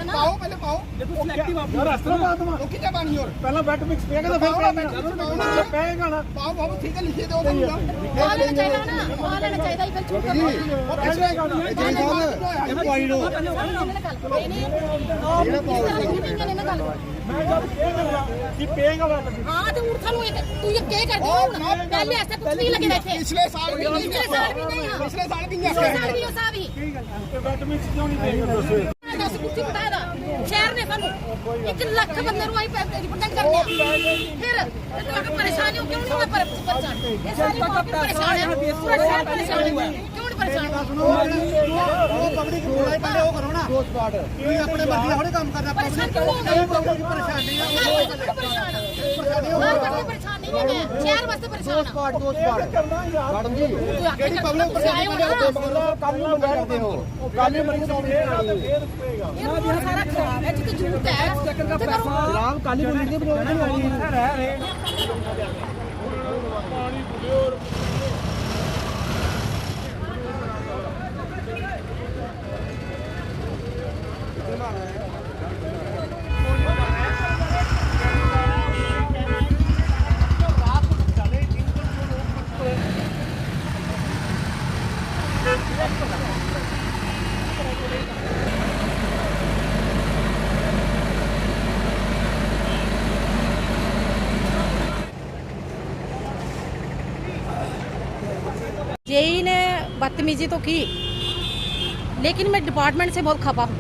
पाओ पहले पाओ क्या पानी और पहला बैट मिक्स पिएगा तो फिर पेगा ना पाओ पाओ ठीक है लिखे दो लेना चाहिए ना लेना चाहिए फिर छूट हाँ तो उठा लो तू ये क्या कर पहले ऐसा कुछ नहीं लगे थे पिछले साल भी नहीं पिछले साल भी बैट मिक्स क्यों नहीं पिएगा दस कुर्सी बिठाया था शहर ने सानू 1 लाख बंदे रिप्रेजेंट करने फिर परेशानी क्यों नहीं हुआ परेशान ये सारी परेशान है पूरा शहर परेशान है क्यों नहीं परेशान वो पब्लिक बोला पहले वो करो ना दोस्त पार्ट ये अपने मर्जी थोड़े काम करना परेशान क्यों हो गए परेशान नहीं है परेशान नहीं है शहर वास्ते परेशान दोस्त पार्ट मैडम जी केड़ी पब्लिक परेशान करते हो काली मरीज तो ये रोड सारा खराब है जितने झूठ है राम काली मरीज नहीं बनाओगे जेई ने बदतमीजी तो की, लेकिन मैं डिपार्टमेंट से बहुत खपा हूँ।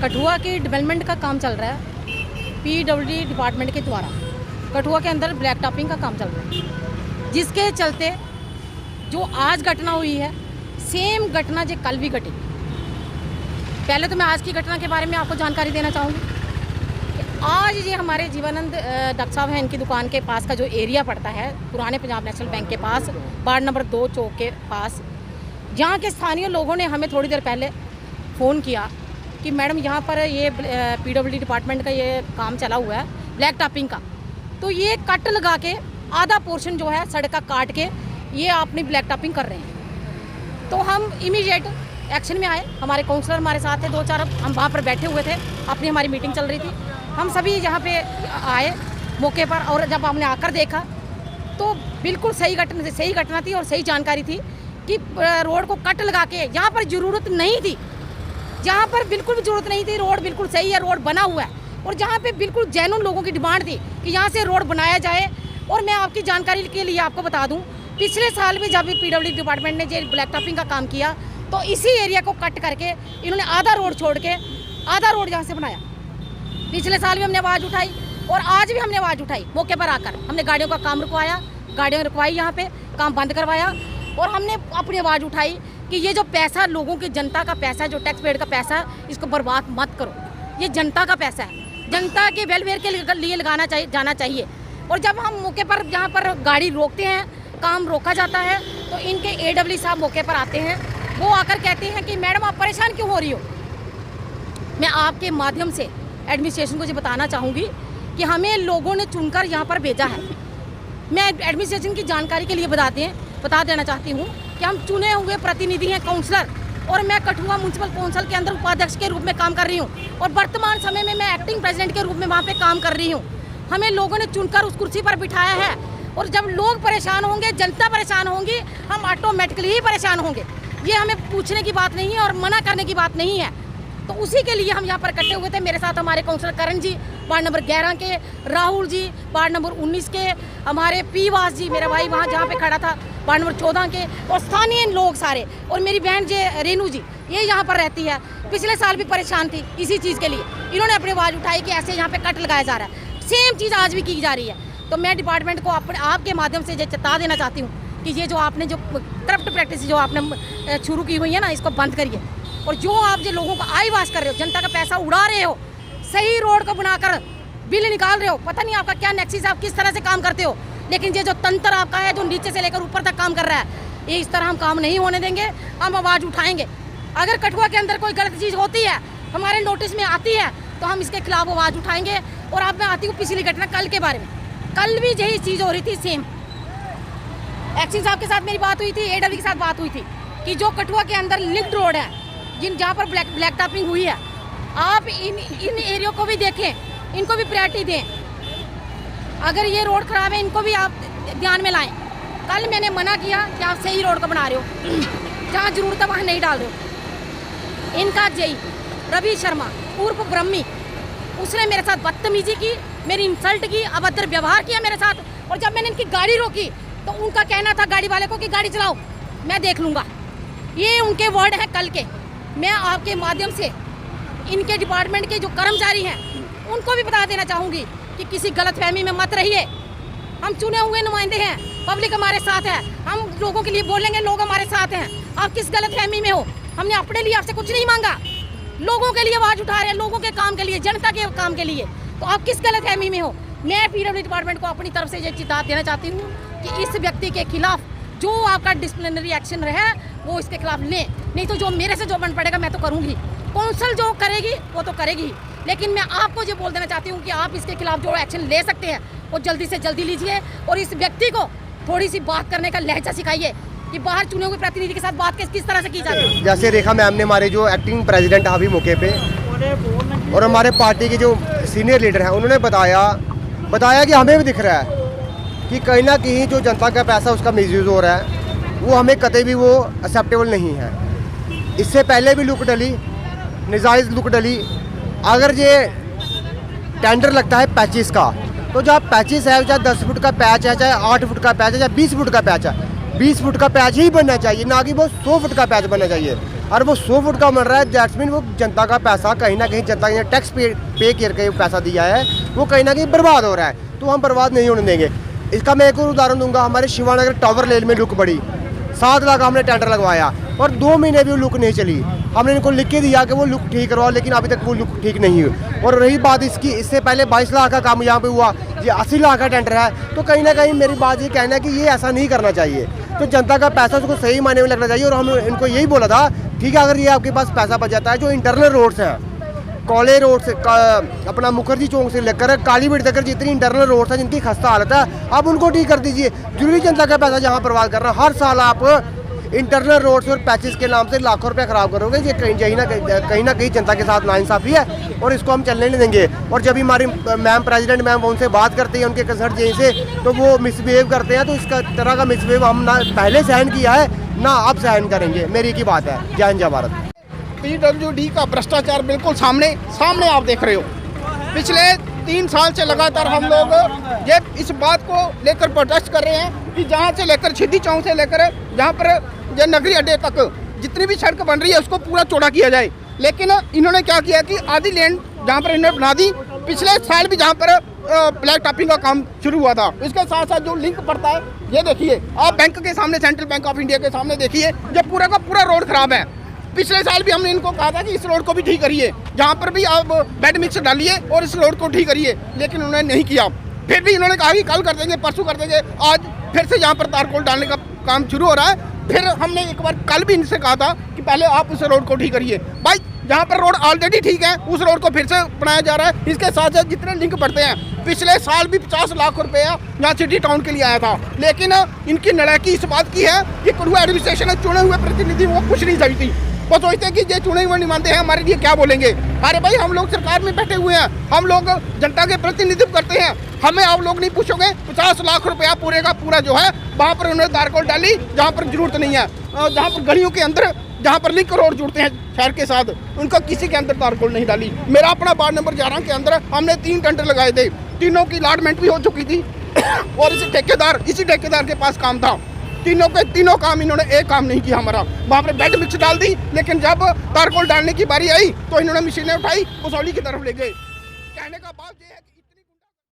कठुआ के डेवलपमेंट का काम चल रहा है पीडब्ल्यूडी डिपार्टमेंट के द्वारा। कठुआ के अंदर ब्लैक टॉपिंग का काम चल रहा है, जिसके चलते जो आज घटना हुई है सेम घटना जो कल भी घटी। पहले तो मैं आज की घटना के बारे में आपको जानकारी देना चाहूँगी कि आज ये हमारे जीवानंद डॉक्टर साहब हैं, इनकी दुकान के पास का जो एरिया पड़ता है पुराने पंजाब नेशनल बैंक के पास, वार्ड नंबर 2 चौक के पास, जहाँ के स्थानीय लोगों ने हमें थोड़ी देर पहले फ़ोन किया कि मैडम यहाँ पर ये पीडब्ल्यूडी डिपार्टमेंट का ये काम चला हुआ है ब्लैक टॉपिंग का, तो ये कट लगा के आधा पोर्शन जो है सड़क का काट के ये अपनी ब्लैक टॉपिंग कर रहे हैं। तो हम इमीडिएट एक्शन में आए, हमारे काउंसलर हमारे साथ थे 2-4, हम वहाँ पर बैठे हुए थे, अपनी हमारी मीटिंग चल रही थी। हम सभी यहाँ पे आए मौके पर, और जब हमने आकर देखा तो बिल्कुल सही घटना थी और सही जानकारी थी कि रोड को कट लगा के, यहाँ पर ज़रूरत नहीं थी, जहाँ पर बिल्कुल भी ज़रूरत नहीं थी, रोड बिल्कुल सही है, रोड बना हुआ है, और जहाँ पे बिल्कुल जेन्युइन लोगों की डिमांड थी कि यहाँ से रोड बनाया जाए। और मैं आपकी जानकारी के लिए आपको बता दूँ, पिछले साल भी जब पीडब्ल्यूडी डिपार्टमेंट ने जो ब्लैक टॉपिंग का काम किया तो इसी एरिया को कट करके इन्होंने आधा रोड छोड़ के आधा रोड यहाँ से बनाया। पिछले साल भी हमने आवाज़ उठाई और आज भी हमने आवाज़ उठाई, मौके पर आकर हमने गाड़ियों का काम रुकवाया, गाड़ियाँ रुकवाई, यहाँ पे काम बंद करवाया, और हमने अपनी आवाज़ उठाई कि ये जो पैसा लोगों की, जनता का पैसा, जो टैक्स पेड का पैसा, इसको बर्बाद मत करो। ये जनता का पैसा है, जनता के वेलफेयर के लिए जाना चाहिए। और जब हम मौके पर यहाँ पर गाड़ी रोकते हैं, काम रोका जाता है, तो इनके AW साहब मौके पर आते हैं, वो आकर कहते हैं कि मैडम आप परेशान क्यों हो रही हो। मैं आपके माध्यम से एडमिनिस्ट्रेशन को ये बताना चाहूँगी कि हमें लोगों ने चुनकर यहाँ पर भेजा है। मैं एडमिनिस्ट्रेशन की जानकारी के लिए बता देना चाहती हूँ कि हम चुने हुए प्रतिनिधि हैं, काउंसलर, और मैं कठुआ म्यूनसिपल काउंसिल के अंदर उपाध्यक्ष के रूप में काम कर रही हूँ, और वर्तमान समय में मैं एक्टिंग प्रेसिडेंट के रूप में वहाँ पे काम कर रही हूँ। हमें लोगों ने चुनकर उस कुर्सी पर बिठाया है, और जब लोग परेशान होंगे, जनता परेशान होंगी, हम ऑटोमेटिकली ही परेशान होंगे। ये हमें पूछने की बात नहीं है और मना करने की बात नहीं है। तो उसी के लिए हम यहाँ पर इकट्ठे हुए थे। मेरे साथ हमारे काउंसलर करण जी वार्ड नंबर 11 के, राहुल जी वार्ड नंबर 19 के, हमारे पीवास जी मेरा भाई वहाँ जहाँ पे खड़ा था वार्ड नंबर 14 के, और स्थानीय लोग सारे, और मेरी बहन जी रेनू जी, ये यहाँ पर रहती है, पिछले साल भी परेशान थी इसी चीज़ के लिए। इन्होंने अपनी आवाज़ उठाई कि ऐसे यहाँ पे कट लगाया जा रहा है, सेम चीज़ आज भी की जा रही है। तो मैं डिपार्टमेंट को आपके माध्यम से चेता देना चाहती हूँ कि ये जो आपने जो करप्ट प्रैक्टिस जो आपने शुरू की हुई है ना, इसको बंद करिए। और जो आप जो लोगों का आई वाश कर रहे हो, जनता का पैसा उड़ा रहे हो, सही रोड को बनाकर बिल निकाल रहे हो, पता नहीं आपका क्या नेक्सिस है, आप किस तरह से काम करते हो, लेकिन ये जो तंत्र आपका है जो नीचे से लेकर ऊपर तक काम कर रहा है, ये इस तरह हम काम नहीं होने देंगे। हम आवाज़ उठाएंगे। अगर कठुआ के अंदर कोई गलत चीज़ होती है, हमारे नोटिस में आती है, तो हम इसके खिलाफ आवाज़ उठाएंगे। और आप मैं आती हूँ पिछली घटना कल के बारे में। कल भी यही चीज़ हो रही थी सेम। एक्सिस साहब के साथ मेरी बात हुई थी, AW के साथ बात हुई थी कि जो कठुआ के अंदर लिंक रोड है, जहाँ पर ब्लैक टॉपिंग हुई है, आप इन एरिया को भी देखें, इनको भी प्रायोरिटी दें। अगर ये रोड खराब है, इनको भी आप ध्यान में लाएं। कल मैंने मना किया कि आप सही रोड को बना रहे हो, जहाँ जरूरत है वहाँ नहीं डाल रहे हो। इनका जेई रवि शर्मा पूर्व ब्रह्मी, उसने मेरे साथ बदतमीजी की, मेरी इंसल्ट की, अभद्र व्यवहार किया मेरे साथ। और जब मैंने इनकी गाड़ी रोकी तो उनका कहना था गाड़ी वाले को कि गाड़ी चलाओ, मैं देख लूँगा। ये उनके वर्ड हैं कल के। मैं आपके माध्यम से इनके डिपार्टमेंट के जो कर्मचारी हैं उनको भी बता देना चाहूँगी कि किसी गलतफहमी में मत रहिए। हम चुने हुए नुमाइंदे हैं, पब्लिक हमारे साथ है, हम लोगों के लिए बोलेंगे, लोग हमारे साथ हैं। आप किस गलतफहमी में हो? हमने अपने लिए आपसे कुछ नहीं मांगा, लोगों के लिए आवाज़ उठा रहे हैं, लोगों के काम के लिए, जनता के काम के लिए। तो आप किस गलतफहमी में हो? मैं PWD डिपार्टमेंट को अपनी तरफ से ये चेतावनी देना चाहती हूँ कि इस व्यक्ति के खिलाफ जो आपका डिसिप्लिनरी एक्शन रहे वो इसके खिलाफ लें, नहीं तो जो मेरे से जो बन पड़ेगा मैं तो करूँगी। काउंसिल जो करेगी वो तो करेगी, लेकिन मैं आपको ये बोल देना चाहती हूँ कि आप इसके खिलाफ जो एक्शन ले सकते हैं वो जल्दी से जल्दी लीजिए। और इस व्यक्ति को थोड़ी सी बात करने का लहजा सिखाइए कि बाहर चुने हुए प्रतिनिधि के साथ बात किस तरह से की जाती है। जैसे रेखा मैम ने हमारे जो एक्टिंग प्रेसिडेंट अभी मौके पे और हमारे पार्टी के जो सीनियर लीडर हैं उन्होंने बताया कि हमें भी दिख रहा है कि कहीं ना कहीं जो जनता का पैसा उसका मिसयूज़ हो रहा है, वो हमें कतई भी वो एक्सेप्टेबल नहीं है। इससे पहले भी लुक डली, नजायज़ लुक डली। अगर ये टेंडर लगता है पैचेस का, तो जहाँ पैचेस है, चाहे 10 फुट का पैच है, चाहे 8 फुट का पैच है, चाहे 20 फुट का पैच है, 20 फुट का पैच ही बनना चाहिए, ना कि वो 100 फुट का पैच बनना चाहिए। और वो 100 फुट का बन रहा है, दैट्स मीन वो जनता का पैसा कहीं ना कहीं, जनता ने टैक्स पे करके पैसा दिया है, वो कहीं ना कहीं बर्बाद हो रहा है। तो हम बर्बाद नहीं होने देंगे। इसका मैं एक और उदाहरण दूंगा। हमारे शिवानगर टावर लेन में लुक बढ़ी, 7 लाख हमने टेंडर लगवाया और 2 महीने भी वो लुक नहीं चली। हमने इनको लिख के दिया कि वो लुक ठीक करवाओ, लेकिन अभी तक वो लुक ठीक नहीं हुई। और रही बात इसकी, इससे पहले 22 लाख का काम यहाँ पे हुआ, ये 80 लाख का टेंडर है। तो कहीं ना कहीं मेरी बात ये कहना है कि ये ऐसा नहीं करना चाहिए। तो जनता का पैसा उसको सही मायने में लगना चाहिए। और हम इनको यही बोला था, ठीक है, अगर ये आपके पास पैसा बच जाता है, जो इंटरनल रोड्स हैं, कॉलेज रोड से अपना मुखर्जी चौक से लेकर कालीबीड़ तक जितनी इंटरनल रोड्स हैं जिनकी खस्ता हालत है, आप उनको ठीक कर दीजिए। जरूरी जनता का पैसा जहाँ बर्बाद कर रहा है। हर साल आप इंटरनल रोड्स और पैचेस के नाम से लाखों रुपए खराब करोगे। ये कहीं ना कहीं जनता के साथ नाइंसाफी है और इसको हम चलने नहीं देंगे। और जब हमारी मैम प्रेसिडेंट मैम उनसे बात करते हैं, उनके कंसर्ट जे से, तो वो मिसबिहेव करते हैं। तो इस तरह का मिसबिहेव हम ना पहले सहन किया है, ना अब सहन करेंगे। मेरी की बात है। जय हिंद, जय भारत। PWD का भ्रष्टाचार बिल्कुल सामने आप देख रहे हो। पिछले 3 साल से लगातार हम लोग ये इस बात को लेकर प्रोटेस्ट कर रहे हैं कि जहाँ से लेकर छिदी चौक से लेकर जहाँ पर ये नगरी अड्डे तक जितनी भी सड़क बन रही है उसको पूरा चौड़ा किया जाए। लेकिन इन्होंने क्या किया कि आधी लैंड जहाँ पर इन्होंने बना दी। पिछले साल भी जहाँ पर ब्लैक टॉपिंग का काम शुरू हुआ था, इसके साथ साथ जो लिंक पड़ता है, ये देखिए आप बैंक के सामने, सेंट्रल बैंक ऑफ इंडिया के सामने देखिए, जो पूरा का पूरा रोड खराब है। पिछले साल भी हमने इनको कहा था कि इस रोड को भी ठीक करिए, जहाँ पर भी आप बेड मिक्स डालिए और इस रोड को ठीक करिए, लेकिन उन्होंने नहीं किया। फिर भी इन्होंने कहा कि कल कर देंगे, परसों कर देंगे। आज फिर से यहाँ पर तारकोल डालने का काम शुरू हो रहा है। फिर हमने एक बार कल भी इनसे कहा था कि पहले आप उस रोड को ठीक करिए। भाई जहाँ पर रोड ऑलरेडी ठीक है उस रोड को फिर से बनाया जा रहा है। इसके साथ साथ जितने लिंक पड़ते हैं, पिछले साल भी 50 लाख रुपया यहाँ सिटी टाउन के लिए आया था। लेकिन इनकी नलायकी इस बात की है कि कठुआ एडमिनिस्ट्रेशन में चुने हुए प्रतिनिधि वो कुछ नहीं चाहती। वो सोचते हैं कि ये चुने हुए नुमाइंदे हैं, हमारे लिए क्या बोलेंगे। अरे भाई, हम लोग सरकार में बैठे हुए हैं, हम लोग जनता के प्रतिनिधित्व करते हैं। हमें आप लोग नहीं पूछोगे। 50 लाख रुपया पूरे का पूरा जो है वहाँ पर उन्होंने तारकोल डाली जहाँ पर जरूरत नहीं है, जहाँ पर गलियों के अंदर जहाँ पर लिंक रोड जुड़ते हैं शहर के साथ, उनका किसी के अंदर तारकोल नहीं डाली। मेरा अपना वार्ड नंबर 11 के अंदर हमने 3 टेंडर लगाए थे, तीनों की अलॉटमेंट भी हो चुकी थी और इसी ठेकेदार के पास काम था। तीनों काम इन्होंने एक काम नहीं किया हमारा। वहाँ पर बेड मिक्स डाल दी, लेकिन जब तारकोल डालने की बारी आई तो इन्होंने मशीनें उठाई कसौली की तरफ ले गए। कहने का बात ये है